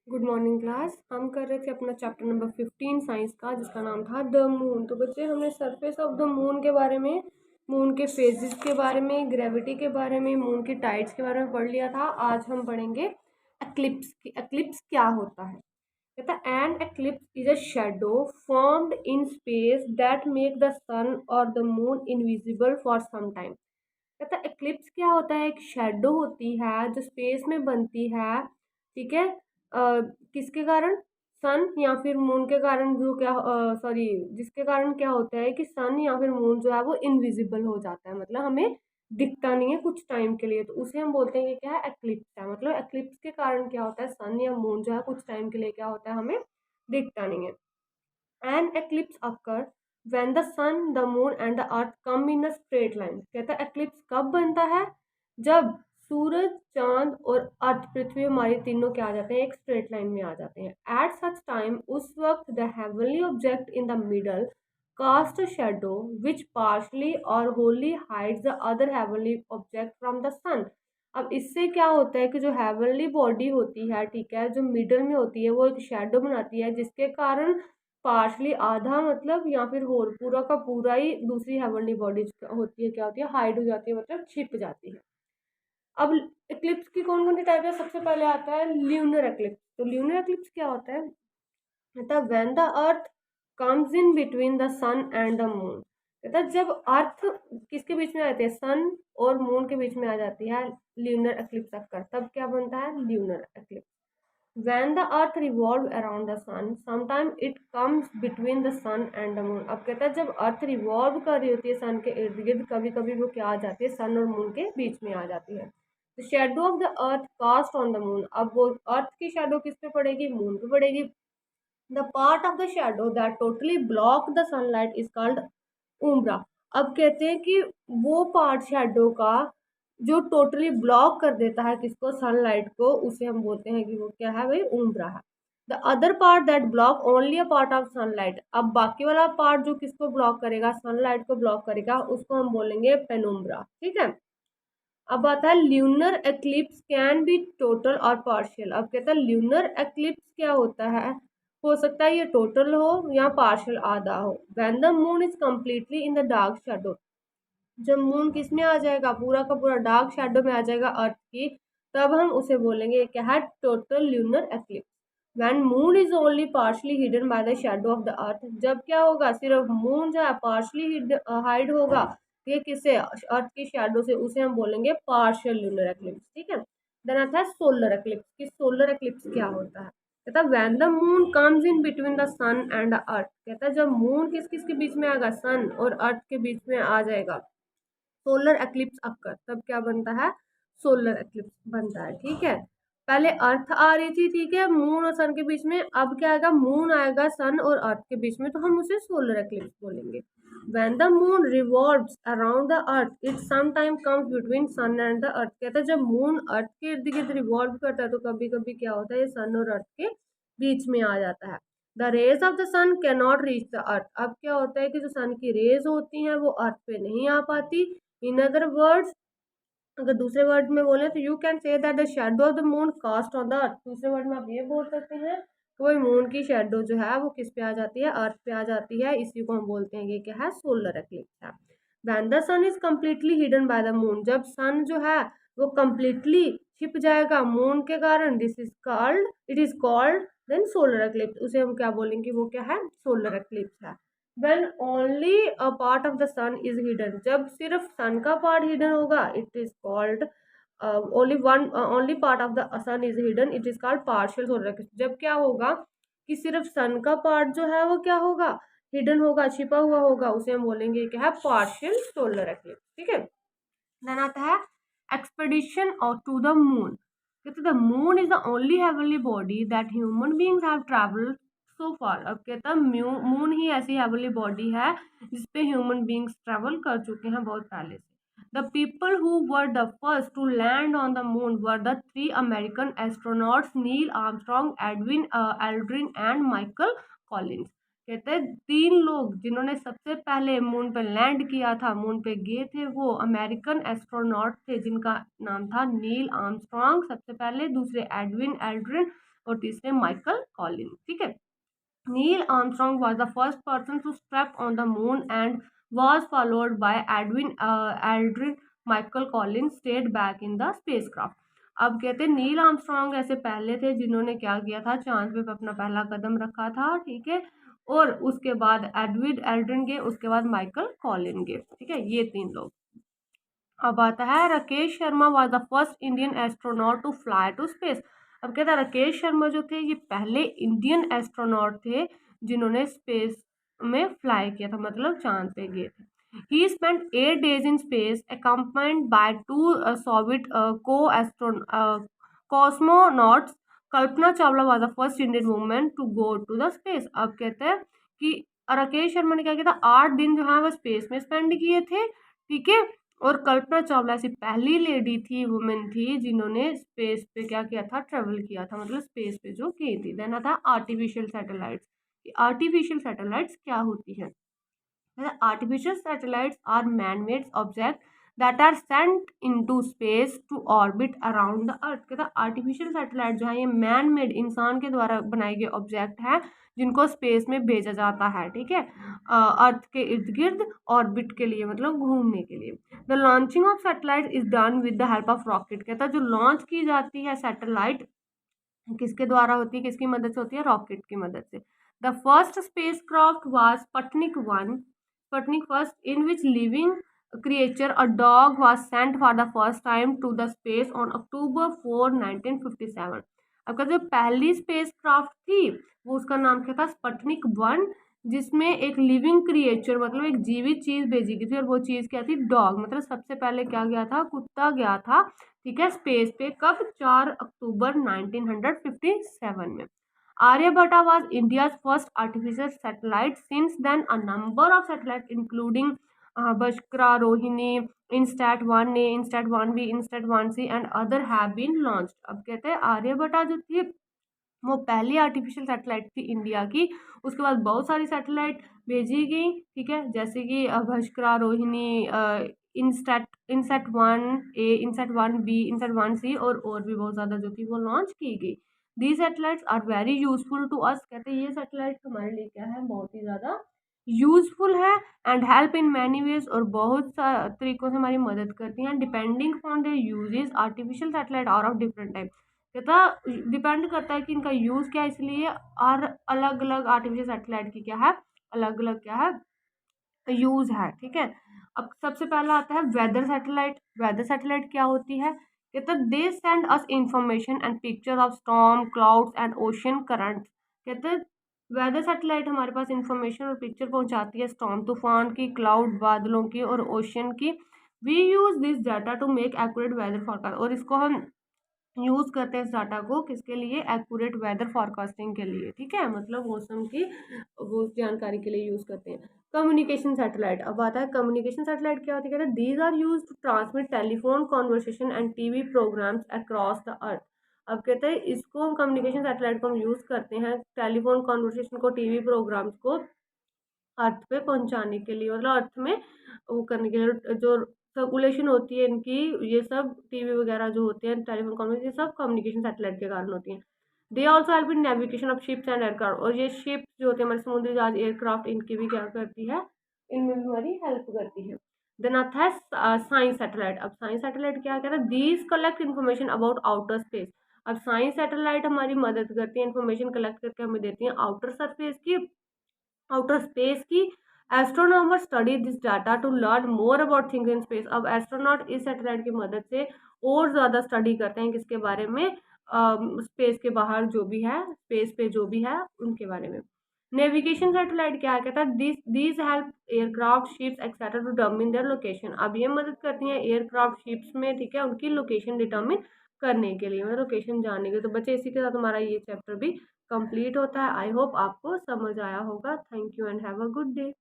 Good morning class. हम कर रहे थे अपना चैप्टर नंबर 15 साइंस का, जिसका नाम था द मून। तो बच्चे, हमने सरफेस ऑफ द मून के बारे में, मून के फेजेस के बारे में, ग्रेविटी के बारे में, मून की टाइड्स के बारे में पढ़ लिया था। आज हम पढ़ेंगे एक्लिप्स की। एक्लिप्स क्या होता है? कहता an eclipse is a shadow formed in space that make the sun और the moon invisible for some time. कहता एक्लिप्स क्या होता है? एक शेडो होती है जो स्पेस में बनती है, ठीक है। किसके कारण? सन या फिर मून के कारण। जो क्या सॉरी जिसके कारण क्या होता है कि सन या फिर मून जो है वो इनविजिबल हो जाता है, मतलब हमें दिखता नहीं है कुछ टाइम के लिए। तो उसे हम बोलते हैं कि क्या है? एक्लिप्स है। मतलब एक्लिप्स के कारण क्या होता है, सन या मून जो है कुछ टाइम के लिए क्या होता है, हमें दिखता नहीं है। An eclipse occurs when the sun, the moon and the earth come in a straight line। कहता है eclipse कब बनता है? जब सूरज, चांद और अर्थ, पृथ्वी, हमारी तीनों क्या आ जाते हैं? एक स्ट्रेट लाइन में आ जाते हैं। एट सच टाइम, उस वक्त the heavenly object in the middle cast a shadow which partially और wholly hides the other heavenly object from the sun. अब इससे क्या होता है कि जो हेवनली बॉडी होती है, ठीक है, जो मिडल में होती है, वो एक शेडो बनाती है, जिसके कारण पार्शली, आधा मतलब, या फिर होल, पूरा का पूरा ही दूसरी हेवनली बॉडी होती है, क्या होती है? हाइड हो जाती है, मतलब छिप जाती है। अब इक्लिप्स की कौन कौन सी टाइप है? सबसे पहले आता है ल्यूनर एक्लिप्स। तो ल्यूनर एक्लिप्स क्या होता है? कहता when the earth comes in between the sun and the moon. कहता जब अर्थ किसके बीच में आ जाती है? सन और मून के बीच में आ जाती है ल्यूनर एक्लिप्स अक्कर, तब क्या बनता है? Lunar eclipse. When the earth revolves around the sun, sometimes it comes between the sun and the moon। अब कहता है जब अर्थ रिवॉल्व कर रही होती है सन के इर्द गिर्द, कभी कभी वो क्या आ जाती है? सन और मून के बीच में आ जाती है। The shadow of the earth cast on the moon. अब वो अर्थ की शेडो किस पे पड़ेगी? मून पे पड़ेगी। The part of the shadow that totally block the sunlight is called उम्ब्रा। अब कहते हैं कि वो पार्ट शेडो का जो टोटली ब्लॉक कर देता है किसको? सनलाइट को, उसे हम बोलते हैं कि वो क्या है भाई? उम्ब्रा है। The other part that block only a part of sunlight. अब बाकी वाला पार्ट जो किसको ब्लॉक करेगा? सनलाइट को ब्लॉक करेगा, उसको हम बोलेंगे पेनुम्ब्रा, ठीक है। अब आता है lunar eclipse can be total और पार्शियल। अब कहता है ल्यूनर एक्लिप्स क्या होता है? हो सकता है ये टोटल हो या पार्शियल, आधा हो। When the moon is completely in the dark shadow. जब मून किस में आ जाएगा? पूरा का पूरा डार्क शेडो में आ जाएगा अर्थ की, तब हम उसे बोलेंगे क्या है? Total lunar eclipse. When moon is only partially hidden by the shadow of the अर्थ। जब क्या होगा? सिर्फ मून जो है पार्शली हाइड होगा, ये किससे? अर्थ की शेडो से, उसे हम बोलेंगे पार्शियल ल्यूनर एक्लिप्स, ठीक है। देन आता है सोलर एक्लिप्स। कि सोलर एक्लिप्स क्या होता है? कहता है when the moon comes in between the sun and the earth. कहता है जब मून किस किस के बीच में आएगा? सन और अर्थ के बीच में आ जाएगा, सोलर एक्लिप्स अक्कर, तब क्या बनता है? सोलर एक्लिप्स बनता है, ठीक है। पहले अर्थ आ रही थी, ठीक है, मून और सन के बीच में। अब क्या आएगा? मून आएगा सन और अर्थ के बीच में, तो हम उसे सोलर एक्लिप्स बोलेंगे। When the moon revolves around the earth it sometime comes between sun and the earth. कहता है जब मून अर्थ के इर्द गिर्द रिवॉल्व करता है, तो कभी कभी क्या होता है? ये सन और अर्थ के बीच में आ जाता है। The rays of the sun can not reach the earth. अब क्या होता है कि जो सन की रेज होती हैं वो अर्थ पे नहीं आ पाती। इन अदर वर्ड्स, अगर दूसरे वर्ड में बोले तो you can say that the shadow of the moon cast on the earth. दूसरे वर्ड में आप ये बोल सकते हैं कि वही मून की शेडो जो है वो किस पे आ जाती है? अर्थ पे आ जाती है। इसी को हम बोलते हैं ये क्या है? सोलर एक्लिप्स है। When the sun is completely hidden by the moon. जब सन जो है वो कम्प्लीटली छिप जाएगा मून के कारण, this is called, it is called then solar eclipse. उसे हम क्या बोलेंगे? वो क्या है? सोलर एक्लिप्स है। when only a part of the sun is hidden। जब सिर्फ सन का पार्ट हिडन होगा, it is called only part of the sun is hidden, it is called partial solar eclipse। जब क्या होगा कि सिर्फ सन का पार्ट जो है वो क्या होगा? हिडन होगा, छिपा हुआ होगा, उसे हम बोलेंगे क्या है? पार्शियल सोलर एक्लिप्स, ठीक है। देन आता है एक्सपेडिशन टू द मून। कहते the moon is the only heavenly body that human beings have travelled so far. अब कहता है मून ही ऐसी हेवनली बॉडी है जिसपे ह्यूमन बीइंग्स ट्रैवल कर चुके हैं बहुत पहले से। The people who were the first to land on the moon were the 3 American astronauts Neil Armstrong, Edwin Aldrin and Michael Collins. कहते हैं 3 लोग जिन्होंने सबसे पहले मून पे लैंड किया था, मून पे गए थे, वो अमेरिकन एस्ट्रोनॉट थे जिनका नाम था नील आर्मस्ट्रॉन्ग सबसे पहले, दूसरे एडविन एल्ड्रिन और तीसरे माइकल कॉलिन। ठीक है। Neil Armstrong was the first person to step on the moon and was followed by Edwin Aldrin. Michael Collin stayed back in the spacecraft. अब कहते हैं नील आर्मस्ट्रॉन्ग ऐसे पहले थे जिन्होंने क्या किया था, चांद पे अपना पहला कदम रखा था। ठीक है। और उसके बाद एडविन एल्ड्रिन गए, उसके बाद माइकल कॉलिन गए। ठीक है, ये 3 लोग। अब आता है Rakesh Sharma was the first Indian astronaut to fly to space. अब कहता है राकेश शर्मा जो थे ये पहले इंडियन एस्ट्रोनॉट थे जिन्होंने स्पेस में फ्लाई किया था, मतलब चांद पे गए थे। He spent 8 days in space accompanied by 2 Soviet cosmonauts. Kalpana Chawla was the first Indian woman to go to the space। अब कहते हैं कि राकेश शर्मा ने क्या किया था, 8 दिन जो है वो स्पेस में स्पेंड किए थे। ठीक है। और कल्पना चावला ऐसी पहली लेडी थी, वुमेन थी जिन्होंने स्पेस पे क्या किया था, ट्रेवल किया था, मतलब स्पेस पे जो गई थी। देन आता है आर्टिफिशियल सैटेलाइट्स। आर्टिफिशियल सैटेलाइट्स क्या होती है? Artificial satellites are man-made objects that are sent into space to orbit around the earth। कहता आर्टिफिशियल सैटेलाइट जो है ये मैन मेड, इंसान के द्वारा बनाए गए ऑब्जेक्ट हैं जिनको स्पेस में भेजा जाता है। ठीक है, अर्थ के इर्द गिर्द ऑर्बिट के लिए, मतलब घूमने के लिए। The launching of satellite is done with the help of rocket. कहता जो लॉन्च की जाती है सैटेलाइट किसके द्वारा होती है, किसकी मदद से होती है, रॉकेट की मदद से। The first space craft was Sputnik 1, Sputnik first, in which living creature, a dog, was sent for the first time to the space on October 4, 1957। अब जो पहली स्पेस क्राफ्ट थी वो उसका नाम क्या था, स्पुतनिक 1, जिसमें एक लिविंग क्रिएचर मतलब एक जीवित चीज भेजी गई थी, और वो चीज क्या थी, डॉग। मतलब सबसे पहले क्या गया था, कुत्ता गया था। ठीक है, स्पेस पे कब, 4 अक्टूबर 1957 में। Aryabhatta was India's first artificial satellite. Since then, a number of satellites, including Bhaskara, Rohini, Instat-1A, Instat-1B, Instat-1C, and other have been launched। अब कहते हैं आर्यभट्टा जो थी वो पहली आर्टिफिशियल सैटेलाइट थी इंडिया की। उसके बाद बहुत सारी सैटेलाइट भेजी गई। ठीक है, जैसे कि Bhaskara, Rohini, इंसैट, Insat-1A, Insat-1B, Insat-1C, और भी बहुत ज़्यादा जो थी वो लॉन्च की गई। These satellites are very useful to us. कहते हैं ये सैटेलाइट हमारे लिए क्या है, बहुत ही ज़्यादा यूजफुल है। And help in many ways, और बहुत तरीकों से हमारी मदद करती हैं। Depending on their uses, artificial satellite are of different type. कहता डिपेंड करता है कि इनका यूज़ क्या है, इसलिए और अलग अलग आर्टिफिशियल सैटेलाइट की क्या है, अलग अलग क्या है, यूज़ है। ठीक है। अब सबसे पहला आता है वेदर सैटेलाइट। वेदर सैटेलाइट क्या होती है, कहता they send us information and picture of storm, clouds and ocean currents. कहते वेदर सैटेलाइट हमारे पास इंफॉर्मेशन और पिक्चर पहुंचाती है स्टॉर्म तूफान की, क्लाउड बादलों की, और ओशन की। We use this data to make accurate weather forecast. और इसको हम यूज़ करते हैं इस डाटा को किसके लिए, एक्यूरेट वेदर फॉरकास्टिंग के लिए। ठीक है, मतलब मौसम की वो जानकारी के लिए यूज़ करते हैं। Communication satellite. अब आता है कम्युनिकेशन सैटेलाइट क्या होती है, कहते हैं these are use to transmit telephone conversation and TV programmes across the earth. अब कहते हैं इसको हम कम्युनिकेशन सैटेलाइट को हम यूज़ करते हैं टेलीफोन कॉन्वर्सेशन को, टीवी प्रोग्राम्स को अर्थ पे पहुंचाने के लिए, मतलब अर्थ में वो करने के लिए। जो सर्कुलेशन होती है इनकी, ये सब टीवी वगैरह जो होते हैं, टेलीफोन कॉन्फ्रेंस, ये सब कम्युनिकेशन सैटेलाइट के कारण होती हैं। They also help in navigation of ships and aircraft. और ये शिप जो होते हैं हमारे समुद्री जहाज, एयरक्राफ्ट, इनकी भी क्या करती है, इनमें भी हमारी हेल्प करती है। देन आता है साइंस सैटेलाइट। अब साइंस सैटेलाइट क्या कहता है, these collect information about outer space. अब साइंस सैटेलाइट हमारी मदद करती है, इन्फॉर्मेशन कलेक्ट करके हमें देती है आउटर सरफेस की, आउटर स्पेस की। Astronomer study this data to learn more about things in space. अब एस्ट्रोनॉट इस सैटेलाइट की मदद से और ज़्यादा स्टडी करते हैं किसके बारे में, स्पेस के बाहर जो भी है, स्पेस पे जो भी है उनके बारे में। नेविगेशन सैटेलाइट क्या कहता है, these help aircraft, ships etcetera to determine their location. अब ये मदद करती हैं एयरक्राफ्ट, शिप्स में, ठीक है, उनकी लोकेशन डिटरमिन करने के लिए, मतलब लोकेशन जानने के लिए। तो बच्चे इसी के साथ हमारा ये चैप्टर भी कंप्लीट होता है। आई होप आपको समझ आया होगा। Thank you and have a good day.